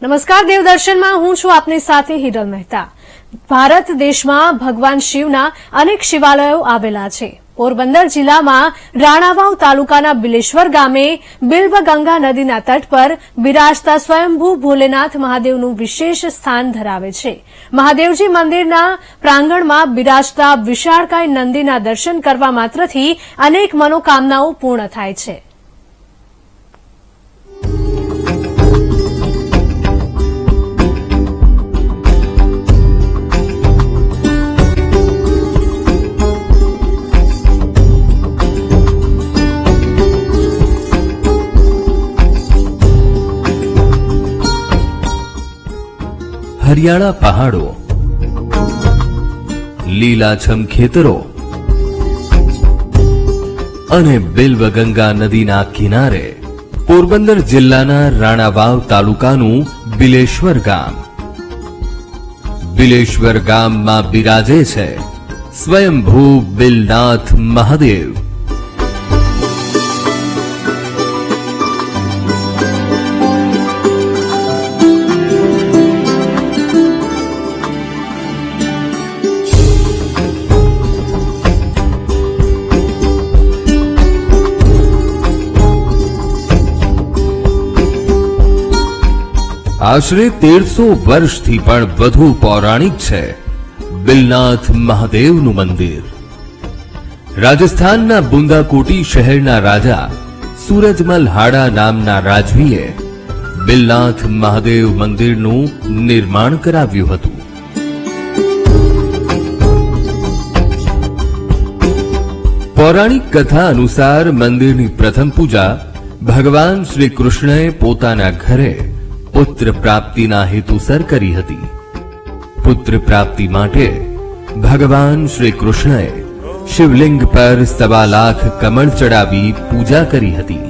નમસ્કાર, દેવદર્શનમાં હું છું આપની સાથે હિરલ મહેતા। ભારત દેશમાં ભગવાન શિવના અનેક શિવાલયો આવેલા છે। પોરબંદર જિલ્લામાં રાણાવાવ તાલુકાના બિલેશ્વર ગામે બિલ્વગંગા નદીના તટ પર બિરાજતા સ્વયંભૂ ભોલેનાથ મહાદેવનું વિશેષ સ્થાન ધરાવે છે। મહાદેવજી મંદિરના પ્રાંગણમાં બિરાજતા વિશાળકાય નંદીના દર્શન કરવા માત્રથી અનેક મનોકામનાઓ પૂર્ણ થાય છે। हरियाणा पहाड़ों, લીલાછમ ખેતરો અને બિલ્વગંગા નદીના કિનારે પોરબંદર જિલ્લાના રાણાવાવ તાલુકાનું બિલેશ્વર ગામ। બિલેશ્વર ગામમાં બિરાજે છે સ્વયંભૂ બિલનાથ મહાદેવ। આશરે 1300 વર્ષથી પણ વધુ પૌરાણિક છે બિલનાથ મહાદેવનું મંદિર। રાજસ્થાનના બુંદાકોટી શહેરના રાજા સૂરજમલ હાડા નામના રાજવીએ બિલનાથ મહાદેવ મંદિરનું નિર્માણ કરાવ્યું હતું। પૌરાણિક કથા અનુસાર મંદિરની પ્રથમ પૂજા ભગવાન શ્રી કૃષ્ણએ પોતાના ઘરે પુત્ર પ્રાપ્તિના હેતુસર કરી હતી। પુત્ર પ્રાપ્તિ માટે ભગવાન શ્રી કૃષ્ણએ શિવલિંગ પર 1.25 લાખ કમળ ચડાવી પૂજા કરી હતી।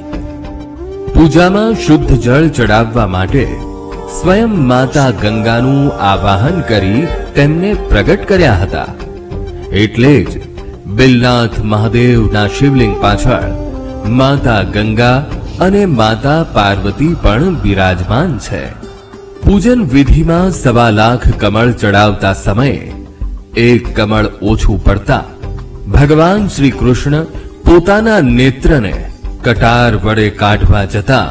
પૂજામાં શુદ્ધ જળ ચડાવવા માટે સ્વયં માતા ગંગાનું આવાહન કરી તેમને પ્રગટ કર્યા હતા। એટલે જ બિલનાથ મહાદેવના શિવલિંગ પાછળ માતા ગંગા અને માતા પાર્વતી પણ બિરાજમાન છે। પૂજન વિધિમાં 1.25 લાખ કમળ ચડાવતા સમયે એક કમળ ઓછું પડતા ભગવાન શ્રી કૃષ્ણ પોતાના નેત્રને કટાર વડે કાઢવા જતા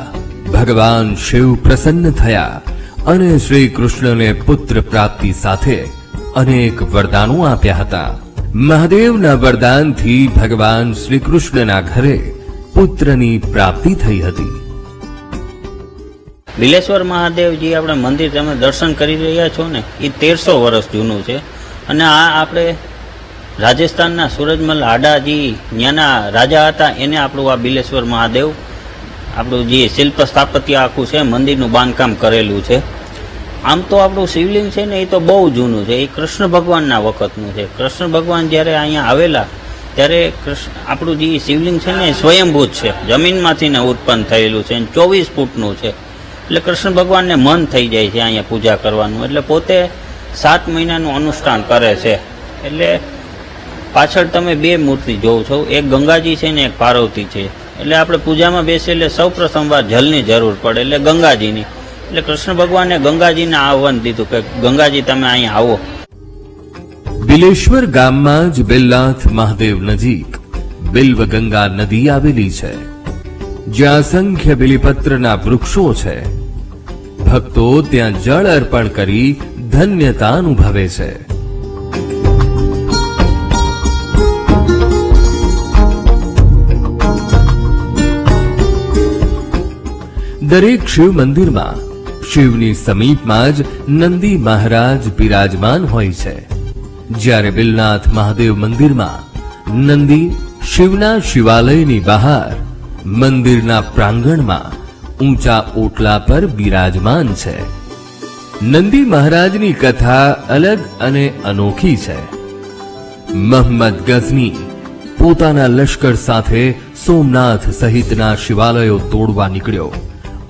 ભગવાન શિવ પ્રસન્ન થયા અને શ્રી કૃષ્ણને પુત્ર પ્રાપ્તિ સાથે અનેક વરદાનો આપ્યા હતા। મહાદેવના વરદાનથી ભગવાન શ્રી કૃષ્ણના ઘરે પુત્રની પ્રાપ્તિ થઈ હતી। બિલેશ્વર મહાદેવજી આપણે મંદિર તમે દર્શન કરી રહ્યા છો ને, એ 1300 વર્ષ જૂનું છે। અને આ આપણે રાજસ્થાનના સૂરજમલ હાડાજી ત્યાંના રાજા હતા, એને આપણું આ બિલેશ્વર મહાદેવ આપણું જે શિલ્પ સ્થાપત્ય આખું છે મંદિરનું બાંધકામ કરેલું છે। આમ તો આપણું શિવલિંગ છે ને એ તો બહુ જૂનું છે, એ કૃષ્ણ ભગવાનના વખતનું છે। કૃષ્ણ ભગવાન જ્યારે અહીંયા આવેલા ત્યારે આપણું જે શિવલિંગ છે ને સ્વયંભૂત છે, જમીનમાંથી ને ઉત્પન્ન થયેલું છે, 24 ફૂટનું છે। એટલે કૃષ્ણ ભગવાનને મન થઈ જાય છે અહીંયા પૂજા કરવાનું, એટલે પોતે 7 મહિનાનું અનુષ્ઠાન કરે છે। એટલે પાછળ તમે 2 મૂર્તિ જોવો છો, એક ગંગાજી છે ને એક પાર્વતી છે। એટલે આપણે પૂજામાં બેસીએ એટલે સૌ પ્રથમ વાર જલની જરૂર પડે, એટલે ગંગાજીની। એટલે કૃષ્ણ ભગવાને ગંગાજીને આહવાન દીધું કે ગંગાજી તમે અહીંયા આવો। બિલેશ્વર ગામમાં જ બિલનાથ મહાદેવ નજીક બિલ્વગંગા નદી આવેલી છે, જ્યાં અસંખ્ય બિલીપત્રના વૃક્ષો છે। ભક્તો ત્યાં જળ અર્પણ કરી ધન્યતા અનુભવે છે। દરેક શિવ મંદિરમાં શિવની સમીપમાં જ નંદી મહારાજ બિરાજમાન હોય છે, જ્યારે બિલનાથ મહાદેવ મંદિરમાં નંદી શિવના શિવાલયની બહાર મંદિરના પ્રાંગણમાં ઊંચા ઓટલા પર બિરાજમાન છે। નંદી મહારાજની કથા અલગ અને અનોખી છે। મોહમ્મદ ગઝની પોતાના લશ્કર સાથે સોમનાથ સહિતના શિવાલયો તોડવા નીકળ્યો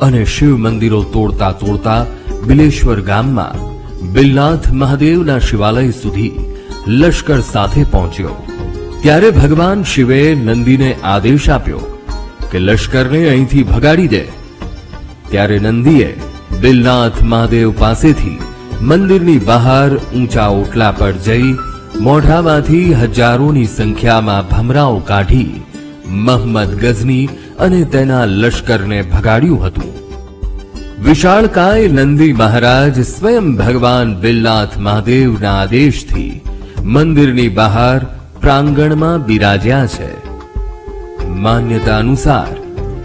અને શિવ મંદિરો તોડતા તોડતા બિલેશ્વર ગામમાં બિલનાથ મહાદેવના શિવાલય સુધી લશ્કર સાથે પહોંચ્યો। ત્યારે ભગવાન શિવે નંદીને આદેશ આપ્યો કે લશ્કરને અહીંથી ભગાડી દે। ત્યારે નંદીએ બિલનાથ મહાદેવ પાસેથી મંદિરની બહાર ઊંચા ઓટલા પર જઈ મોઢામાંથી હજારોની સંખ્યામાં ભમરાઓ કાઢી મહમ્મદ ગઝની અને તેના લશ્કરને ભગાડ્યું હતું. વિશાળકાય નંદી મહારાજ સ્વયં ભગવાન બિલનાથ મહાદેવના આદેશથી મંદિરની બહાર પ્રાંગણમાં બિરાજ્યા છે. માન્યતા અનુસાર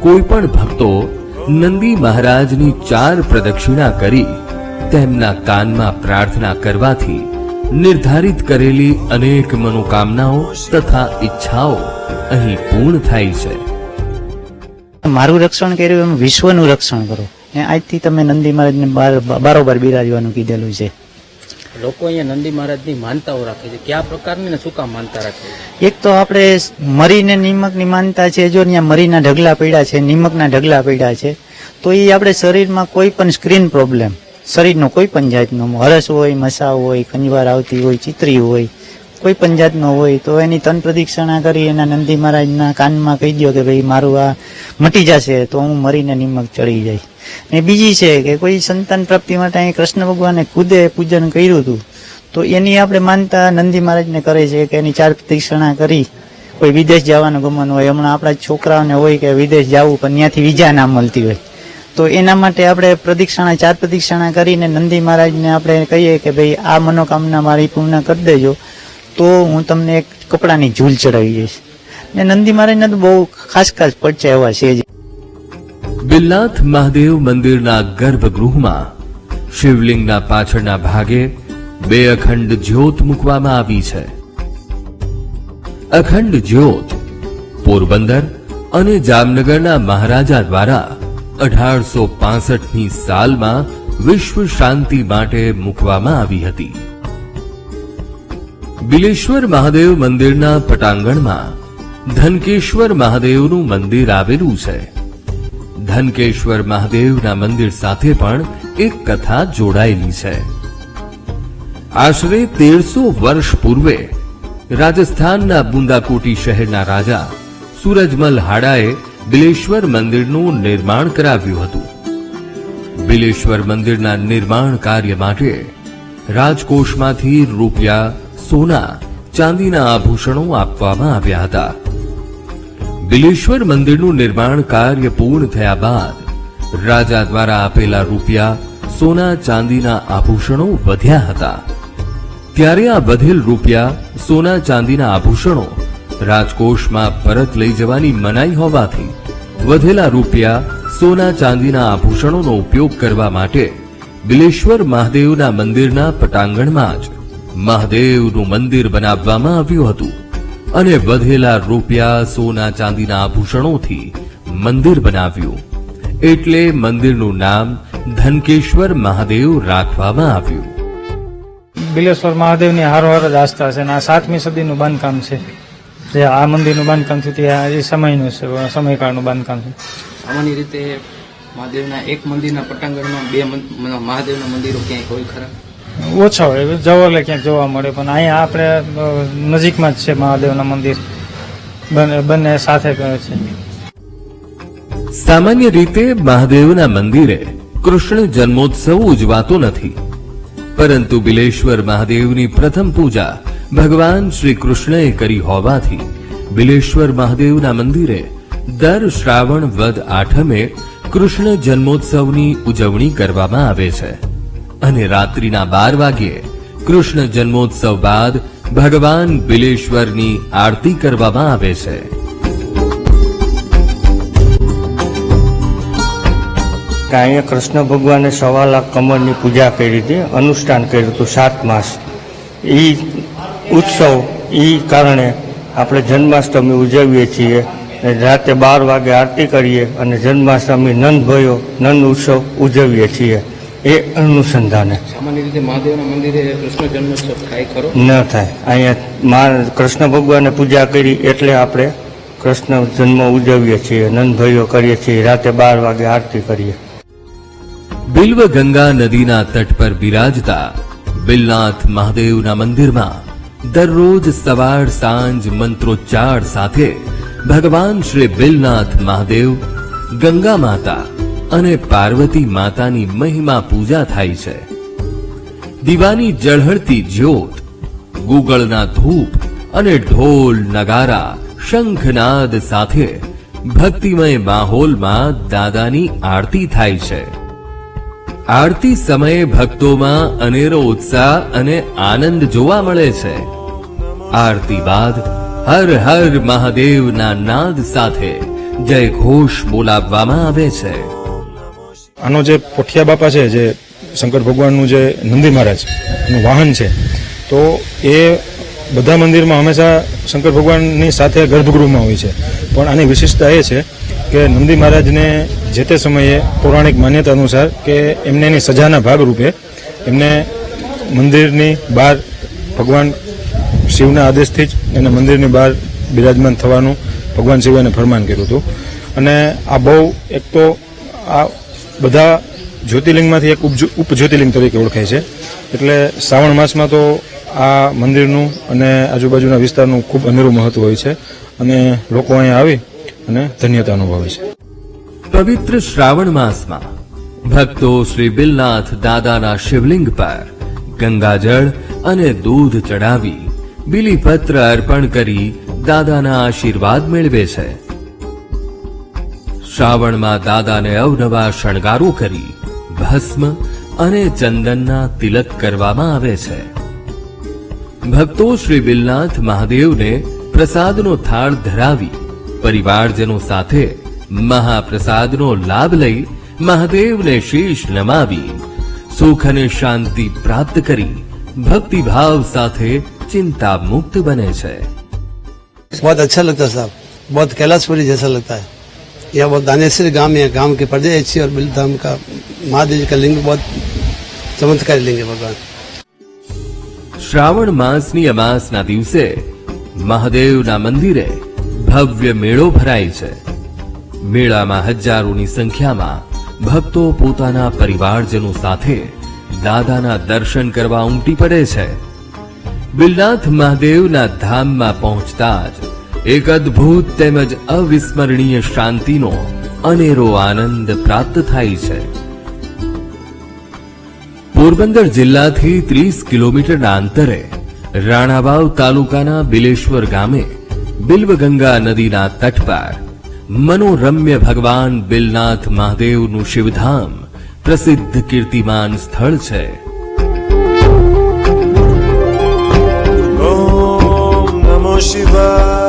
કોઈ પણ ભક્તો નંદી મહારાજની 4 પ્રદક્ષિણા કરી તેમના કાનમાં પ્રાર્થના કરવાથી નિર્ધારિત કરેલી અનેક મનોકામનાઓ તથા ઈચ્છાઓ અહીં પૂર્ણ થાય છે. મારું રક્ષણ કર્યું એમ વિશ્વનું રક્ષણ કરો. આજથી તમે નંદી મહારાજને બારોબાર બિરાજવાનું કીધેલું છે. લોકો અહીંયા નંદી મહારાજની માનતાઓ રાખે છે. કયા પ્રકારની ને શું કામ માનતા રાખે છે? એક તો આપણે મરીને નિમકની માનતા છે. જો ત્યાં મરીના ઢગલા પડ્યા છે, નિમકના ઢગલા પડ્યા છે, તો એ આપણે શરીરમાં કોઈ પણ સ્ક્રીન પ્રોબ્લેમ, શરીરનો કોઈ પણ જાતનો હરસ હોય, મસા હોય, ખંજવાર આવતી હોય, ચિત્રી હોય, કોઈ પણ જાતનો હોય તો એની તન પ્રદક્ષિણા કરી એના નંદી મહારાજના કાનમાં કહી દો કે ભાઈ મારું આ મટી જશે, તો હું મરીને નિમક ચડી જાય. અને બીજી છે કે કોઈ સંતાન પ્રાપ્તિ માટે અહીં કૃષ્ણ ભગવાને ખુદે પૂજન કર્યું હતું, તો એની આપણે માનતા નંદી મહારાજને કરે છે કે એની 4 પ્રદક્ષિણા કરી. કોઈ વિદેશ જવાનું ગમન હોય, હમણાં આપણા છોકરાઓને હોય કે વિદેશ જવું પણ ત્યાંથી વિઝા ના મળતી હોય, તો એના માટે આપણે પ્રદક્ષિણા 4 પ્રદક્ષિણા કરીને નંદી મહારાજને આપણે કહીએ કે ભાઈ આ મનોકામના મારી પૂર્ણ કરી દેજો, તો હું તમને એક કપડાની ઝૂલ ચડાવી દઈશ. ને નંદી મહારાજના તો બહુ ખાસ ખાસ પડચા એવા છે. બિલનાથ મહાદેવ મંદિરના ગર્ભગૃહમાં શિવલિંગના પાછળના ભાગે 2 અખંડ જ્યોત મૂકવામાં આવી છે. અખંડ જ્યોત પોરબંદર અને જામનગરના મહારાજા દ્વારા 1865ની સાલમાં વિશ્વ શાંતિ માટે મૂકવામાં આવી હતી. બિલેશ્વર મહાદેવ મંદિરના પટાંગણમાં ધનકેશ્વર મહાદેવનું મંદિર આવેલું છે. ધનકેશ્વર મહાદેવના મંદિર સાથે પણ એક કથા જોડાયેલી છે. આશરે 1300 વર્ષ પૂર્વે રાજસ્થાનના બુંદાકોટી શહેરના રાજા સૂરજમલ હાડાએ બિલેશ્વર મંદિરનું નિર્માણ કરાવ્યું હતું. બિલેશ્વર મંદિરના નિર્માણ કાર્ય માટે રાજકોષમાંથી રૂપિયા, સોના, ચાંદીના આભૂષણો આપવામાં આવ્યા હતા. બિલેશ્વર મંદિરનું નિર્માણ કાર્ય પૂર્ણ થયા બાદ રાજા દ્વારા આપેલા રૂપિયા, સોના, ચાંદીના આભૂષણો વધ્યા હતા. ત્યારે આ વધેલ રૂપિયા, સોના, ચાંદીના આભૂષણો રાજકોષમાં પરત લઈ જવાની મનાઈ હોવાથી વધેલા રૂપિયા, સોના, ચાંદીના આભૂષણોનો ઉપયોગ કરવા માટે બિલેશ્વર મહાદેવના મંદિરના પટાંગણમાં જ મહાદેવનું મંદિર બનાવવામાં આવ્યું હતું અને વધેલા રૂપિયા, સોના, ચાંદીના આભૂષણોથી મંદિર બનાવ્યું. એટલે મંદિરનું નામ ધનકેશ્વર મહાદેવ રાખવામાં આવ્યું. બિલેશ્વર મહાદેવની હારોહાર જ આસ્થા છે અને આ 7મી સદીનું બાંધકામ છે. જે આ મંદિરનું બાંધકામ છે તે એ સમયનું છે, સમયકાળનું બાંધકામ છે. સામાન્ય રીતે મહાદેવના એક મંદિરના પટાંગણમાં 2 મહાદેવના મંદિરો ક્યાંય હોય ખરા? ઓછા હોય, જવરલે ક્યાંક જોવા મળે, પણ અહીંયા આપણે નજીકમાં જ છે મહાદેવના મંદિર, બંને સાથે છે. સામાન્ય રીતે મહાદેવના મંદિરે કૃષ્ણ જન્મોત્સવ ઉજવાતો નથી, પરંતુ બિલેશ્વર મહાદેવની પ્રથમ પૂજા ભગવાન શ્રી કૃષ્ણએ કરી હોવાથી બિલેશ્વર મહાદેવના મંદિરે દર શ્રાવણ વદ આઠમે કૃષ્ણ જન્મોત્સવની ઉજવણી કરવામાં આવે છે અને રાત્રિના 12 વાગ્યે કૃષ્ણ જન્મોત્સવ બાદ ભગવાન બિલેશ્વરની આરતી કરવામાં આવે છે. અહીંયા કૃષ્ણ ભગવાને 1.25 લાખ કમળની પૂજા કરી હતી, અનુષ્ઠાન કર્યું હતું 7 માસ. એ ઉત્સવ એ કારણે આપણે જન્માષ્ટમી ઉજવીએ છીએ. રાતે 12 વાગે આરતી કરીએ અને જન્માષ્ટમી નંદ ઉત્સવ ઉજવીએ છીએ. એ અનુસંધાને સામાન્ય રીતે મહાદેવના મંદિરે કૃષ્ણ જન્મોત્સવ થાય ખરો? ન થાય. અહીંયા કૃષ્ણ ભગવાને પૂજા કરી એટલે આપણે કૃષ્ણ જન્મ ઉજવીએ છીએ, નંદભાઈઓ કરીએ છીએ, રાતે 12 વાગે આરતી કરીએ. બિલ્વ ગંગા નદીના તટ પર બિરાજતા બિલનાથ મહાદેવના મંદિરમાં દરરોજ સવાર સાંજ મંત્રોચ્ચાર સાથે ભગવાન શ્રી બિલનાથ મહાદેવ, ગંગા માતા અને પાર્વતી માતાની મહિમા પૂજા થાય છે. દીવાની ઝળહળતી જ્યોત, ગુગળના ધૂપ અને ઢોલ નગારા શંખનાદ સાથે ભક્તિમય માહોલમાં દાદાની આરતી થાય છે. આરતી સમયે ભક્તોમાં અનેરો ઉત્સાહ અને આનંદ જોવા મળે છે. આરતી બાદ હર હર મહાદેવના નાદ સાથે જય ઘોષ બોલાવવામાં આવે છે. આનો જે પોઠિયા બાપા છે, જે શંકર ભગવાનનું જે નંદી મહારાજ નું વાહન છે, તો એ બધા મંદિરમાં હંમેશા શંકર ભગવાનની સાથે ગર્ભગૃહમાં હોય છે. પણ આની વિશેષતા એ છે કે નંદી મહારાજને જે તે સમયે પૌરાણિક માન્યતા અનુસાર કે એમને એની સજાના ભાગરૂપે એમને મંદિરની બહાર ભગવાન શિવના આદેશથી જ એને મંદિરની બહાર બિરાજમાન થવાનું ભગવાન શિવે એને ફરમાન કર્યું હતું. અને આ બહુ એક તો આ બધા જ્યોતિર્લિંગમાંથી એક ઉપજ્યોતિર્લિંગ તરીકે ઓળખાય છે. એટલે શ્રાવણ માસમાં તો આ મંદિરનું અને આજુબાજુના વિસ્તારનું ખૂબ અનેરું મહત્વ હોય છે અને લોકો અહીંયા આવી અને ધન્યતા અનુભવે છે. પવિત્ર શ્રાવણ માસમાં ભક્તો શ્રી બિલનાથ દાદાના શિવલિંગ પર ગંગાજળ અને દૂધ ચડાવી બીલીપત્ર અર્પણ કરી દાદાના આશીર્વાદ મેળવે છે. શ્રાવણમાં દાદાને અવનવા શણગારો કરી ભસ્મ અને ચંદનના તિલક કરવામાં આવે છે. ભક્તો શ્રી બિલનાથ મહાદેવને પ્રસાદનો થાળ ધરાવી પરિવારજનો સાથે મહાપ્રસાદનો લાભ લઈ મહાદેવને શીશ નમાવી સુખ અને શાંતિ પ્રાપ્ત કરી ભક્તિભાવ સાથે चिंता मुक्त बने छे. बहुत अच्छा लगता है साहब, बहुत कैलाशपुरी जैसा लगता है. यह बहुत दानेश्वरी गांव है, गांव के पर्दे अच्छी और बिलधाम का महादेव का लिंग बहुत चमत्कारी लिंग है भगवान. श्रावण मासनी અમાસના દિવસે મહાદેવના મંદિરે ભવ્ય મેળો ભરાય છે. મેળામાં હજારોની સંખ્યામાં ભક્તો પોતાના પરિવારજનો સાથે દાદાના દર્શન કરવા ઉમટી પડે છે. બિલનાથ મહાદેવના ધામમાં પહોંચતા જ એક અદ્ભુત તેમજ અવિસ્મરણીય શાંતિનો અનેરો આનંદ પ્રાપ્ત થાય છે. પોરબંદર જિલ્લાથી 30 કિલોમીટરના અંતરે રાણાવાવ તાલુકાના બિલેશ્વર ગામે બિલ્વગંગા નદીના તટ પર મનોરમ્ય ભગવાન બિલનાથ મહાદેવનું શિવધામ પ્રસિદ્ધ કીર્તિમાન સ્થળ છે. Om Namo Shivaya.